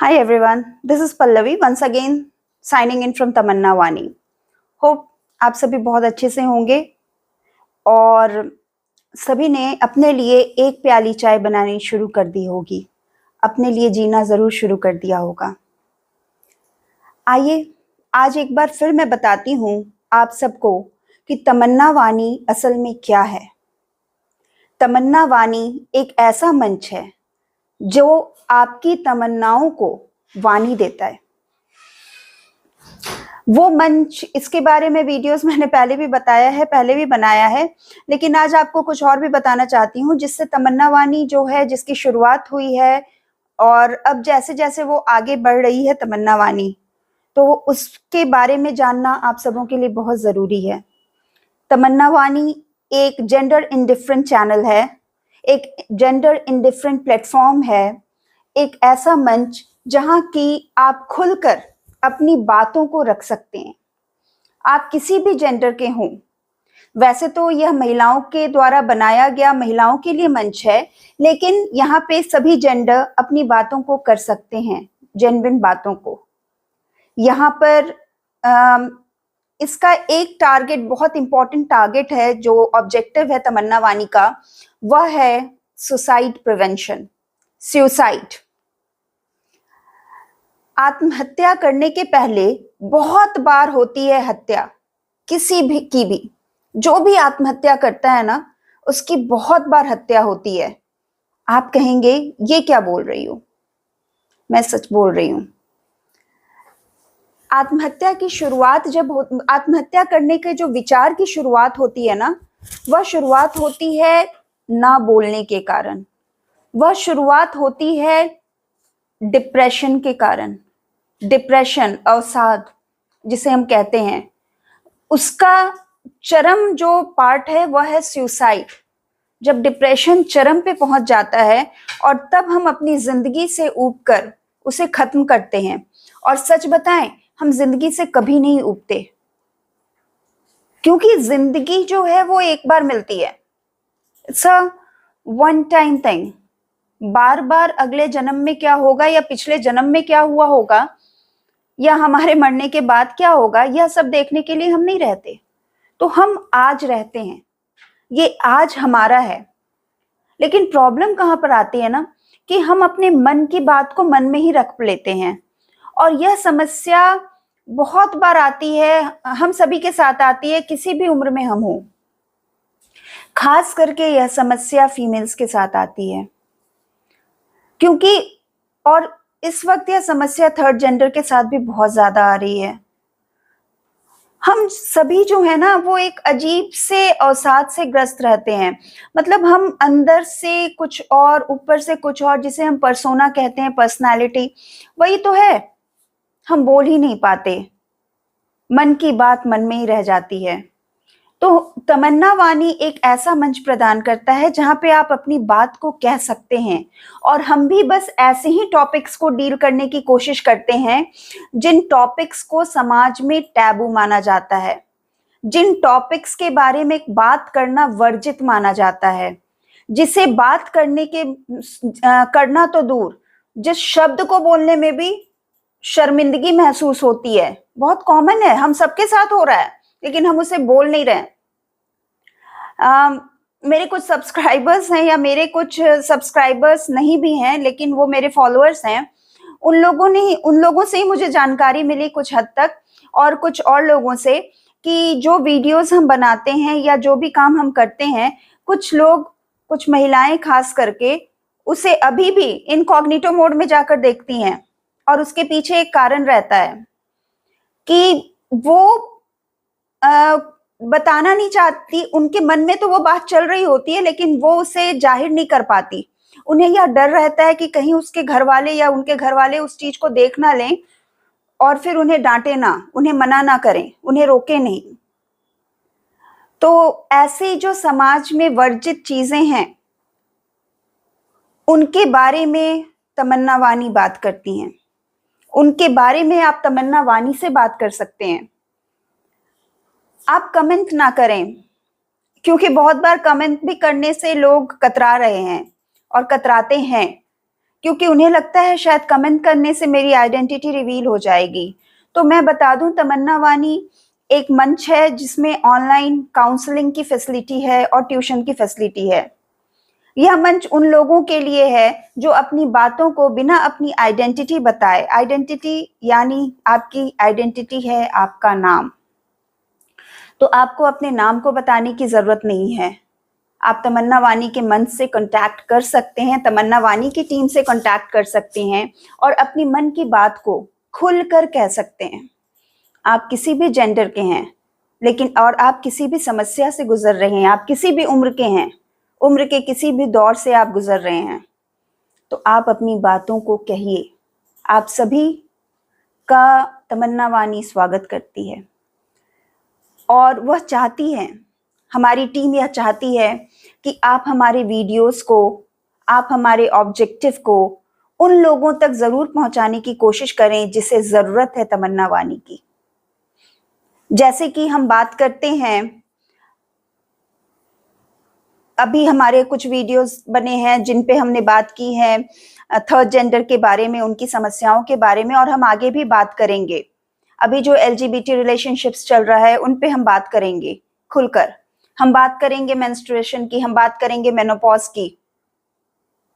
Hi everyone, this is Pallavi once again signing in from तमन्ना वानी. Hope आप सभी बहुत अच्छे से होंगे और सभी ने अपने लिए एक प्याली चाय बनानी शुरू कर दी होगी, अपने लिए जीना ज़रूर शुरू कर दिया होगा. आइए आज एक बार फिर मैं बताती हूँ आप सबको कि तमन्ना वानी असल में क्या है. तमन्ना वानी एक ऐसा मंच है जो आपकी तमन्नाओं को वाणी देता है. वो मंच, इसके बारे में वीडियोस मैंने पहले भी बताया है, पहले भी बनाया है, लेकिन आज आपको कुछ और भी बताना चाहती हूँ जिससे तमन्ना वानी जो है, जिसकी शुरुआत हुई है और अब जैसे जैसे वो आगे बढ़ रही है तमन्ना वानी, तो उसके बारे में जानना आप सबों के लिए बहुत ज़रूरी है. तमन्ना वानी एक जेंडर इंडिफरेंट चैनल है, एक जेंडर इंडिफरेंट प्लेटफॉर्म है, एक ऐसा मंच जहां की आप खुलकर अपनी बातों को रख सकते हैं. आप किसी भी जेंडर के हों. वैसे तो यह महिलाओं के द्वारा बनाया गया महिलाओं के लिए मंच है, लेकिन यहाँ पे सभी जेंडर अपनी बातों को कर सकते हैं, जेन्युइन बातों को. यहाँ पर इसका एक टारगेट, बहुत इंपॉर्टेंट टारगेट है, जो ऑब्जेक्टिव है तमन्ना वानी का, वह है सुसाइड प्रिवेंशन. सुसाइड, आत्महत्या करने के पहले बहुत बार होती है हत्या, किसी भी की भी. जो भी आत्महत्या करता है ना, उसकी बहुत बार हत्या होती है. आप कहेंगे ये क्या बोल रही हो? मैं सच बोल रही हूं. आत्महत्या की शुरुआत आत्महत्या करने के जो विचार की शुरुआत होती है ना, वह शुरुआत होती है ना बोलने के कारण. वह शुरुआत होती है डिप्रेशन के कारण. डिप्रेशन, अवसाद जिसे हम कहते हैं, उसका चरम जो पार्ट है वह है सुसाइड. जब डिप्रेशन चरम पे पहुंच जाता है और तब हम अपनी जिंदगी से ऊबकर उसे खत्म करते हैं. और सच बताएं, हम जिंदगी से कभी नहीं ऊबते, क्योंकि जिंदगी जो है वो एक बार मिलती है. It's a one time thing. बार बार अगले जन्म में क्या होगा या पिछले जन्म में क्या हुआ होगा या हमारे मरने के बाद क्या होगा, यह सब देखने के लिए हम नहीं रहते. तो हम आज रहते हैं, ये आज हमारा है. लेकिन प्रॉब्लम कहां पर आती है ना, कि हम अपने मन की बात को मन में ही रख लेते हैं. और यह समस्या बहुत बार आती है, हम सभी के साथ आती है, किसी भी उम्र में हम हो. खास करके यह समस्या फीमेल्स के साथ आती है, क्योंकि और इस वक्त यह समस्या थर्ड जेंडर के साथ भी बहुत ज्यादा आ रही है. हम सभी जो है ना, वो एक अजीब से अवसाद से ग्रस्त रहते हैं. मतलब हम अंदर से कुछ और, ऊपर से कुछ और, जिसे हम पर्सोना कहते हैं, पर्सनालिटी, वही तो है. हम बोल ही नहीं पाते, मन की बात मन में ही रह जाती है. तो तमन्ना वानी एक ऐसा मंच प्रदान करता है जहां पे आप अपनी बात को कह सकते हैं. और हम भी बस ऐसे ही टॉपिक्स को डील करने की कोशिश करते हैं जिन टॉपिक्स को समाज में टैबू माना जाता है, जिन टॉपिक्स के बारे में बात करना वर्जित माना जाता है, जिसे बात करने के करना तो दूर, जिस शब्द को बोलने में भी शर्मिंदगी महसूस होती है. बहुत कॉमन है, हम सबके साथ हो रहा है, लेकिन हम उसे बोल नहीं रहे. मेरे कुछ सब्सक्राइबर्स हैं, या मेरे कुछ सब्सक्राइबर्स नहीं भी हैं, लेकिन वो मेरे फॉलोअर्स हैं. उन लोगों से ही मुझे जानकारी मिली कुछ हद तक, और कुछ और लोगों से, कि जो वीडियोस हम बनाते हैं या जो भी काम हम करते हैं, कुछ लोग, कुछ महिलाएं खास करके, उसे अभी भी इनकॉग्निटो मोड में जाकर देखती हैं. और उसके पीछे एक कारण रहता है कि वो बताना नहीं चाहती. उनके मन में तो वो बात चल रही होती है, लेकिन वो उसे जाहिर नहीं कर पाती. उन्हें यह डर रहता है कि कहीं उसके घर वाले या उनके घर वाले उस चीज को देख ना लें और फिर उन्हें डांटे ना, उन्हें मना ना करें, उन्हें रोके नहीं. तो ऐसे जो समाज में वर्जित चीजें हैं, उनके बारे में तमन्ना वानी बात करती हैं. उनके बारे में आप तमन्ना वानी से बात कर सकते हैं. आप कमेंट ना करें, क्योंकि बहुत बार कमेंट भी करने से लोग कतरा रहे हैं और कतराते हैं क्योंकि उन्हें लगता है शायद कमेंट करने से मेरी आइडेंटिटी रिवील हो जाएगी। तो मैं बता दूं, तमन्ना वानी एक मंच है जिसमें ऑनलाइन काउंसलिंग की फैसिलिटी है और ट्यूशन की फैसिलिटी है। यह मंच उन लोगों के लिए है जो अपनी बातों को बिना अपनी आइडेंटिटी बताए, आइडेंटिटी यानी आपकी आइडेंटिटी है आपका नाम, तो आपको अपने नाम को बताने की जरूरत नहीं है। आप तमन्ना वानी के मंच से कांटेक्ट कर सकते हैं, तमन्ना वानी की टीम से कांटेक्ट कर सकते हैं और अपनी मन की बात को खुलकर कह सकते हैं। आप किसी भी जेंडर के हैं, लेकिन और आप किसी भी समस्या से गुजर रहे हैं, आप किसी भी उम्र के हैं, उम्र के किसी भी दौर से आप गुजर रहे हैं, तो आप अपनी बातों को कहिए। आप सभी का तमन्ना वानी स्वागत करती है और वह चाहती है, हमारी टीम यह चाहती है कि आप हमारे वीडियोस को, आप हमारे ऑब्जेक्टिव को उन लोगों तक जरूर पहुंचाने की कोशिश करें जिसे जरूरत है तमन्ना वानी की। जैसे कि हम बात करते हैं, अभी हमारे कुछ वीडियोस बने हैं जिन पे हमने बात की है थर्ड जेंडर के बारे में, उनकी समस्याओं के बारे में, और हम आगे भी बात करेंगे। अभी जो LGBT रिलेशनशिप्स चल रहा है उन पे हम बात करेंगे खुलकर। हम बात करेंगे मेंस्ट्रुएशन की, हम बात करेंगे मेनोपॉज की,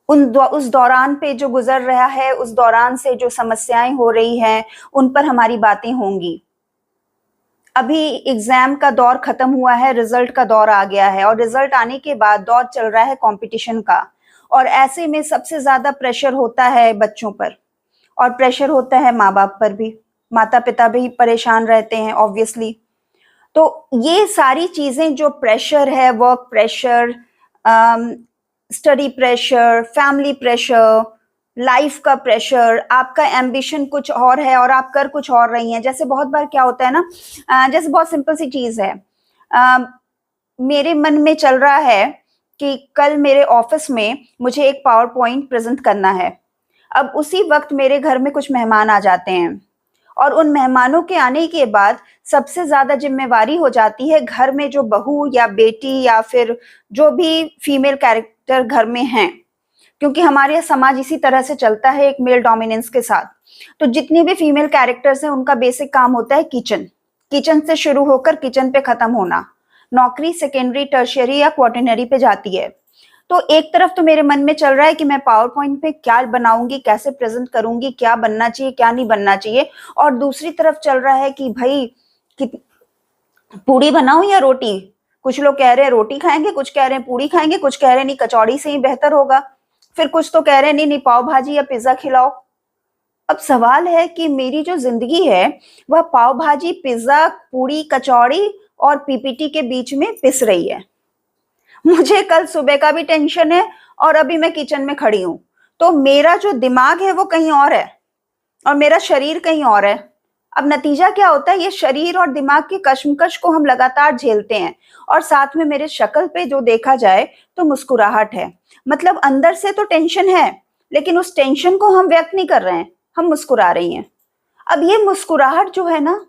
उस दौरान पे जो गुजर रहा है, उस दौरान से जो समस्याएं हो रही हैं, उन पर हमारी बातें होंगी। अभी एग्जाम का दौर खत्म हुआ है, रिजल्ट का दौर आ गया है, और रिजल्ट आने के बाद दौर चल रहा है कंपटीशन का, और ऐसे में सबसे ज्यादा प्रेशर होता है बच्चों पर, और प्रेशर होता है माँ बाप पर भी, माता पिता भी परेशान रहते हैं ऑब्वियसली। तो ये सारी चीजें जो प्रेशर है, work pressure, study pressure, family pressure, life का प्रेशर, आपका एम्बिशन कुछ और है और आप कर कुछ और रही हैं। जैसे बहुत बार क्या होता है ना, जैसे बहुत सिंपल सी चीज है, मेरे मन में चल रहा है कि कल मेरे ऑफिस में मुझे एक पावर पॉइंट प्रेजेंट करना है। अब उसी वक्त मेरे घर में कुछ मेहमान आ जाते हैं, और उन मेहमानों के आने के बाद सबसे ज्यादा जिम्मेवारी हो जाती है घर में जो बहू या बेटी या फिर जो भी फीमेल कैरेक्टर घर में हैं, क्योंकि हमारे समाज इसी तरह से चलता है, एक मेल डोमिनेंस के साथ। तो जितनी भी फीमेल कैरेक्टर्स हैं उनका बेसिक काम होता है किचन, किचन से शुरू होकर किचन पे खत्म होना, नौकरी सेकेंडरी, टर्शियरी या क्वार्टरनरी पे जाती है। तो एक तरफ तो मेरे मन में चल रहा है कि मैं पावर पॉइंट पे क्या बनाऊंगी, कैसे प्रेजेंट करूंगी, क्या बनना चाहिए क्या नहीं बनना चाहिए, और दूसरी तरफ चल रहा है कि भाई कि पूड़ी बनाऊं या रोटी। कुछ लोग कह रहे हैं रोटी खाएंगे, कुछ कह रहे हैं पूड़ी खाएंगे, कुछ कह रहे हैं नहीं कचौड़ी से ही बेहतर होगा, फिर कुछ तो कह रहे हैं नहीं नहीं पाव भाजी या पिज्जा खिलाओ। अब सवाल है कि मेरी जो जिंदगी है वह पाव भाजी, पिज्जा, पूड़ी, कचौड़ी और पीपीटी के बीच में पिस रही है। मुझे कल सुबह का भी टेंशन है और अभी मैं किचन में खड़ी हूं, तो मेरा जो दिमाग है वो कहीं और है और मेरा शरीर कहीं और है। अब नतीजा क्या होता है, ये शरीर और दिमाग की कश्मकश को हम लगातार झेलते हैं, और साथ में मेरे शक्ल पे जो देखा जाए तो मुस्कुराहट है। मतलब अंदर से तो टेंशन है, लेकिन उस टेंशन को हम व्यक्त नहीं कर रहे हैं, हम मुस्कुरा रही हैं। अब ये मुस्कुराहट जो है ना,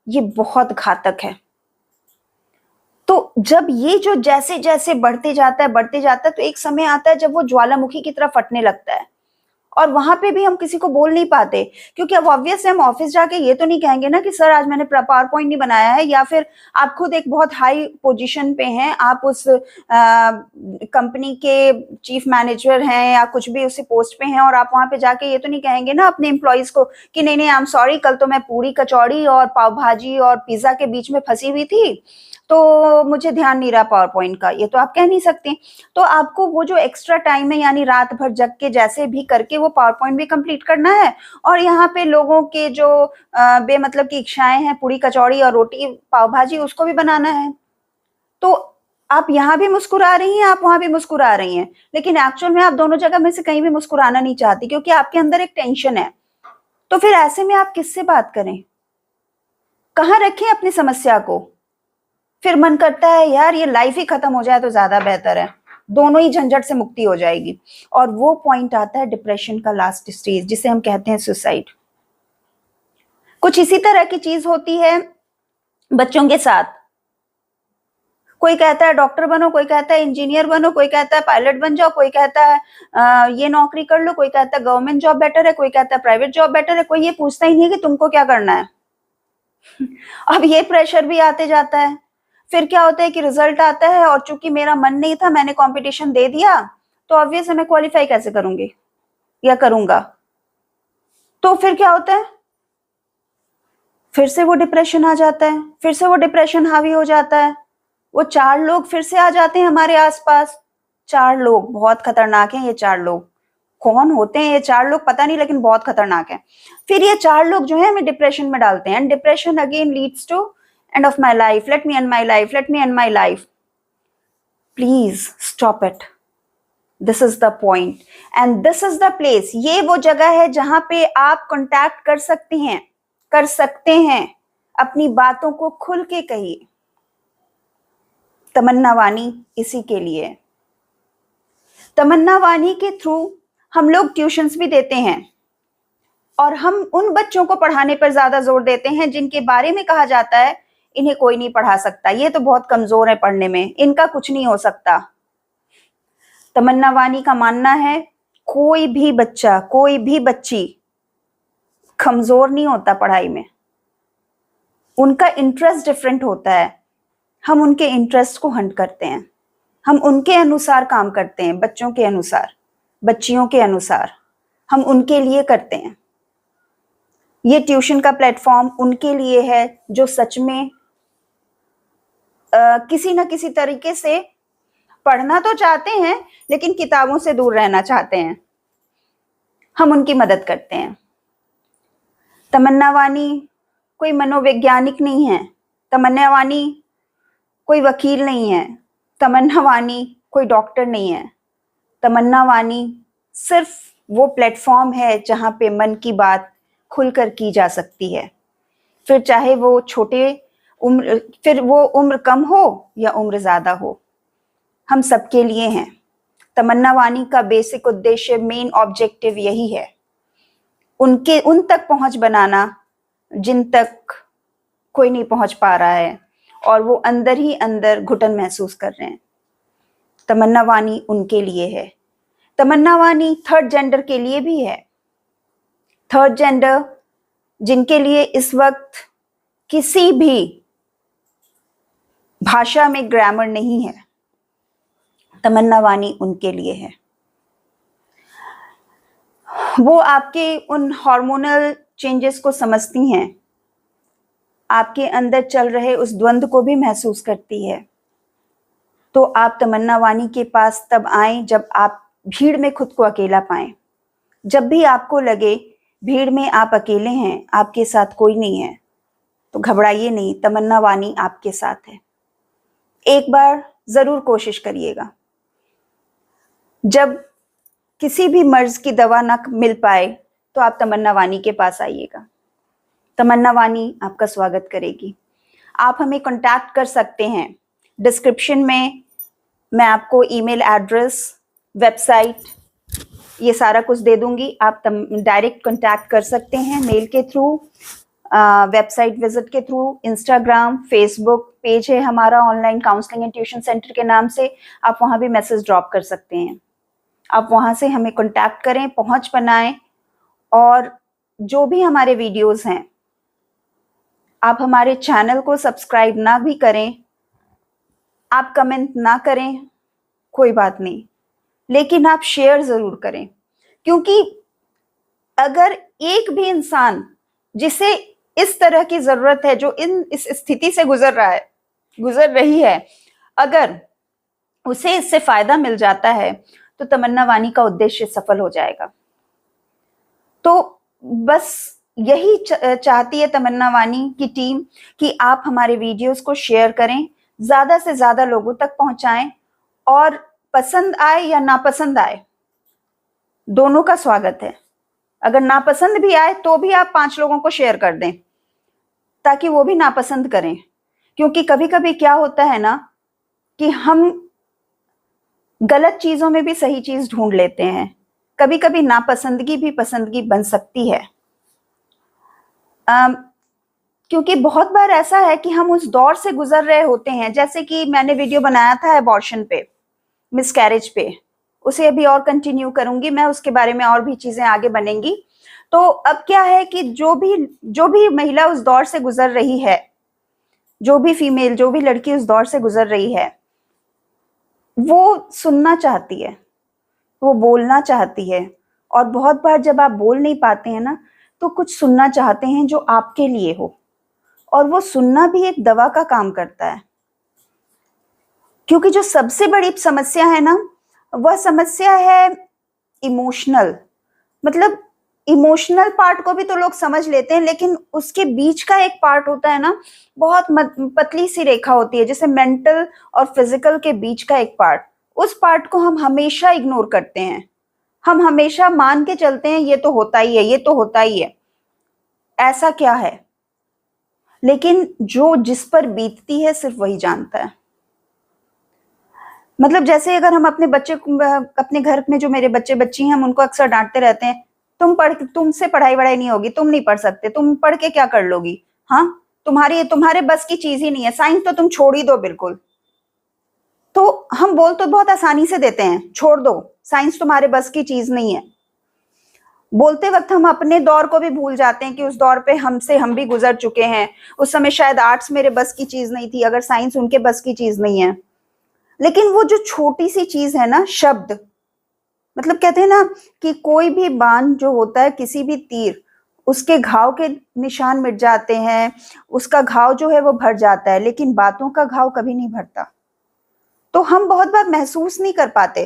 ये बहुत घातक है। तो जब ये जो जैसे जैसे बढ़ते जाता है तो एक समय आता है जब वो ज्वालामुखी की तरह फटने लगता है, और वहां पे भी हम किसी को बोल नहीं पाते, क्योंकि अब ऑब्वियस है हम ऑफिस जाके ये तो नहीं कहेंगे ना कि सर आज मैंने पावर पॉइंट नहीं बनाया है, या फिर आप खुद एक बहुत हाई पोजीशन पे हैं, आप उस कंपनी के चीफ मैनेजर हैं या कुछ भी उसी पोस्ट पे हैं, और आप वहां पे जाके ये तो नहीं कहेंगे ना अपने एम्प्लॉयज को कि नहीं नहीं आई एम सॉरी, कल तो मैं पूरी कचौड़ी और पाव भाजी और पिज्जा के बीच में फंसी हुई थी, तो मुझे ध्यान नहीं रहा पावर पॉइंट का। ये तो आप कह नहीं सकते। तो आपको वो जो एक्स्ट्रा टाइम है, यानी रात भर जग के जैसे भी करके वो पावर पॉइंट भी कंप्लीट करना है, और यहाँ पे लोगों के जो बेमतलब की इच्छाएं हैं, पूरी कचौड़ी और रोटी पाव भाजी, उसको भी बनाना है। तो आप यहाँ भी मुस्कुरा रही हैं, आप वहां भी मुस्कुरा रही हैं, लेकिन एक्चुअल में आप दोनों जगह में से कहीं भी मुस्कुराना नहीं चाहती, क्योंकि आपके अंदर एक टेंशन है। तो फिर ऐसे में आप किससे बात करें, कहाँ रखें अपनी समस्या को? फिर मन करता है यार ये लाइफ ही खत्म हो जाए तो ज्यादा बेहतर है, दोनों ही झंझट से मुक्ति हो जाएगी। और वो पॉइंट आता है डिप्रेशन का लास्ट स्टेज, जिसे हम कहते हैं सुसाइड। कुछ इसी तरह की चीज होती है बच्चों के साथ। कोई कहता है डॉक्टर बनो, कोई कहता है इंजीनियर बनो, कोई कहता है पायलट बन जाओ, कोई कहता है ये नौकरी कर लो, कोई कहता है गवर्नमेंट जॉब बेटर है, कोई कहता है प्राइवेट जॉब बेटर है। कोई ये पूछता ही नहीं है कि तुमको क्या करना है। अब ये प्रेशर भी आते जाता है। फिर क्या होता है कि रिजल्ट आता है और चूंकि मेरा मन नहीं था, मैंने कंपटीशन दे दिया, तो ऑब्वियस मैं क्वालिफाई कैसे करूंगी या करूंगा। तो फिर क्या होता है, फिर से वो डिप्रेशन आ जाता है, फिर से वो डिप्रेशन हावी हो जाता है। वो 4 लोग फिर से आ जाते हैं हमारे आसपास। 4 लोग बहुत खतरनाक हैं। ये 4 लोग कौन होते हैं, ये 4 लोग पता नहीं, लेकिन बहुत खतरनाक है। फिर ये 4 लोग जो है हमें डिप्रेशन में डालते हैं। Depression again leads to end of my life, let me end my life, let me end my life. Please stop it. This is the point and this is the place. ये वो जगह है जहां पे आप कांटेक्ट कर सकते हैं। अपनी बातों को खुल के कहिए। तमन्ना वानी इसी के लिए। तमन्ना वानी के थ्रू हम लोग ट्यूशंस भी देते हैं और हम उन बच्चों को पढ़ाने पर ज्यादा जोर देते हैं जिनके बारे में कहा जाता है इन्हें कोई नहीं पढ़ा सकता, ये तो बहुत कमजोर है पढ़ने में, इनका कुछ नहीं हो सकता। तमन्ना वानी का मानना है कोई भी बच्चा, कोई भी बच्ची कमजोर नहीं होता पढ़ाई में। उनका इंटरेस्ट डिफरेंट होता है। हम उनके इंटरेस्ट को हंट करते हैं, हम उनके अनुसार काम करते हैं, बच्चों के अनुसार, बच्चियों के अनुसार हम उनके लिए करते हैं। ये ट्यूशन का प्लेटफॉर्म उनके लिए है जो सच में किसी न किसी तरीके से पढ़ना तो चाहते हैं लेकिन किताबों से दूर रहना चाहते हैं। हम उनकी मदद करते हैं। तमन्ना वानी कोई मनोवैज्ञानिक नहीं है, तमन्ना वानी कोई वकील नहीं है, तमन्ना वानी कोई डॉक्टर नहीं है। तमन्ना वानी सिर्फ वो प्लेटफॉर्म है जहां पे मन की बात खुलकर की जा सकती है। फिर चाहे वो फिर वो उम्र कम हो या उम्र ज्यादा हो, हम सबके लिए हैं। तमन्ना वानी का बेसिक उद्देश्य, मेन ऑब्जेक्टिव यही है, उन तक पहुंच बनाना जिन तक कोई नहीं पहुंच पा रहा है और वो अंदर ही अंदर घुटन महसूस कर रहे हैं। तमन्ना वानी उनके लिए है। तमन्ना वानी थर्ड जेंडर के लिए भी है। थर्ड जेंडर जिनके लिए इस वक्त किसी भी भाषा में ग्रामर नहीं है, तमन्ना वानी उनके लिए है। वो आपके उन हार्मोनल चेंजेस को समझती हैं, आपके अंदर चल रहे उस द्वंद्व को भी महसूस करती है। तो आप तमन्ना वानी के पास तब आएं जब आप भीड़ में खुद को अकेला पाएं। जब भी आपको लगे भीड़ में आप अकेले हैं, आपके साथ कोई नहीं है, तो घबराइए नहीं, तमन्ना वानी आपके साथ है। एक बार जरूर कोशिश करिएगा। जब किसी भी मर्ज की दवा ना मिल पाए तो आप तमन्ना वानी के पास आइएगा। तमन्ना वानी आपका स्वागत करेगी। आप हमें कांटेक्ट कर सकते हैं। डिस्क्रिप्शन में मैं आपको ईमेल एड्रेस, वेबसाइट, ये सारा कुछ दे दूंगी। आप डायरेक्ट कांटेक्ट कर सकते हैं मेल के थ्रू, वेबसाइट विजिट के थ्रू, इंस्टाग्राम, फेसबुक पेज है हमारा online counselling and tuition centre के नाम से। आप वहां भी मैसेज ड्रॉप कर सकते हैं। आप वहां से हमें कांटेक्ट करें, पहुंच बनाएं। और जो भी हमारे वीडियोस हैं, आप हमारे चैनल को सब्सक्राइब ना भी करें, आप कमेंट ना करें, कोई बात नहीं, लेकिन आप शेयर जरूर करें। क्योंकि अगर एक भी इंसान जिसे इस तरह की जरूरत है, जो इस स्थिति से गुजर रही है, अगर उसे इससे फायदा मिल जाता है तो तमन्ना वानी का उद्देश्य सफल हो जाएगा। तो बस यही चाहती है तमन्ना वानी की टीम कि आप हमारे वीडियोस को शेयर करें, ज्यादा से ज्यादा लोगों तक पहुंचाएं, और पसंद आए या नापसंद आए, दोनों का स्वागत है। अगर नापसंद भी आए तो भी आप 5 लोगों को शेयर कर दें ताकि वो भी नापसंद करें। क्योंकि कभी कभी क्या होता है ना कि हम गलत चीजों में भी सही चीज ढूंढ लेते हैं। कभी कभी नापसंदगी भी पसंदगी बन सकती है। क्योंकि बहुत बार ऐसा है कि हम उस दौर से गुजर रहे होते हैं, जैसे कि मैंने वीडियो बनाया था अबॉर्शन पे, मिसकैरेज पे, उसे अभी और कंटिन्यू करूंगी मैं, उसके बारे में और भी चीजें आगे बनेंगी। तो अब क्या है कि जो भी महिला उस दौर से गुजर रही है, जो भी फीमेल, जो भी लड़की उस दौर से गुजर रही है, वो सुनना चाहती है, वो बोलना चाहती है। और बहुत बार जब आप बोल नहीं पाते हैं ना, तो कुछ सुनना चाहते हैं जो आपके लिए हो, और वो सुनना भी एक दवा का काम करता है। क्योंकि जो सबसे बड़ी समस्या है ना, वह समस्या है इमोशनल। मतलब इमोशनल पार्ट को भी तो लोग समझ लेते हैं, लेकिन उसके बीच का एक पार्ट होता है ना, बहुत पतली सी रेखा होती है, जैसे मेंटल और फिजिकल के बीच का एक पार्ट, उस पार्ट को हम हमेशा इग्नोर करते हैं। हम हमेशा मान के चलते हैं ये तो होता ही है, ये तो होता ही है, ऐसा क्या है। लेकिन जो जिस पर बीतती है सिर्फ वही जानता है। मतलब जैसे अगर हम अपने बच्चे, अपने घर में जो मेरे बच्चे बच्ची हैं, हम उनको अक्सर डांटते रहते हैं, तुमसे पढ़ाई वढ़ाई नहीं होगी, तुम नहीं पढ़ सकते, तुम पढ़ के क्या कर लोगी, हाँ तुम्हारे बस की चीज ही नहीं है, साइंस तो तुम छोड़ ही दो बिल्कुल। तो हम बोल तो बहुत आसानी से देते हैं, छोड़ दो, साइंस तुम्हारे बस की चीज नहीं है। बोलते वक्त हम अपने दौर को भी भूल जाते हैं कि उस दौर पे हम भी गुजर चुके हैं। उस समय शायद आर्ट्स मेरे बस की चीज नहीं थी, अगर साइंस उनके बस की चीज नहीं है। लेकिन वो जो छोटी सी चीज है ना, शब्द, मतलब कहते हैं ना कि कोई भी बाण जो होता है, किसी भी तीर, उसके घाव के निशान मिट जाते हैं, उसका घाव जो है वो भर जाता है, लेकिन बातों का घाव कभी नहीं भरता। तो हम बहुत बार महसूस नहीं कर पाते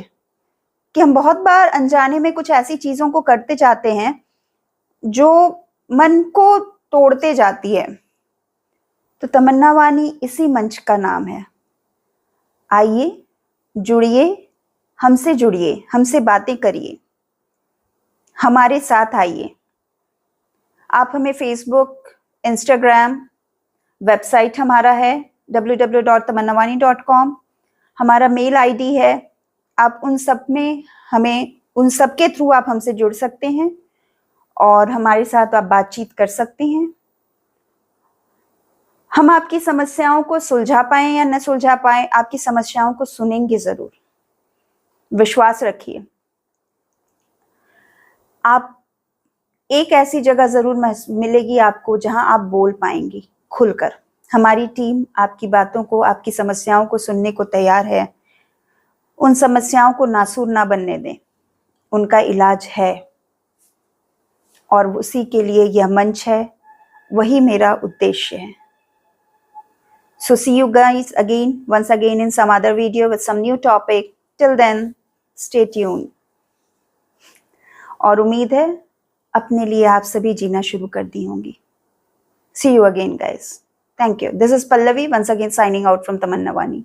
कि हम बहुत बार अनजाने में कुछ ऐसी चीजों को करते जाते हैं जो मन को तोड़ते जाती है। तो तमन्ना वानी इसी मंच का नाम है। आइए, जुड़िए, हमसे बातें करिए, हमारे साथ आइए। आप हमें फेसबुक, इंस्टाग्राम, वेबसाइट हमारा है www.tamannawani.com, हमारा मेल आईडी है। आप उन सब के थ्रू आप हमसे जुड़ सकते हैं और हमारे साथ आप बातचीत कर सकते हैं। हम आपकी समस्याओं को सुलझा पाए या न सुलझा पाए, आपकी समस्याओं को सुनेंगे जरूर, विश्वास रखिए। आप एक ऐसी जगह जरूर मिलेगी आपको जहां आप बोल पाएंगी खुलकर। हमारी टीम आपकी बातों को, आपकी समस्याओं को सुनने को तैयार है। उन समस्याओं को नासूर ना बनने दें, उनका इलाज है, और उसी के लिए यह मंच है, वही मेरा उद्देश्य है। So see you guys once again in some other video with some new topic. Till then, stay tuned. और उम्मीद है अपने लिए आप सभी जीना शुरू कर दी होंगी। See you again guys. Thank you. This is Pallavi once again signing out from Tamanna Wani.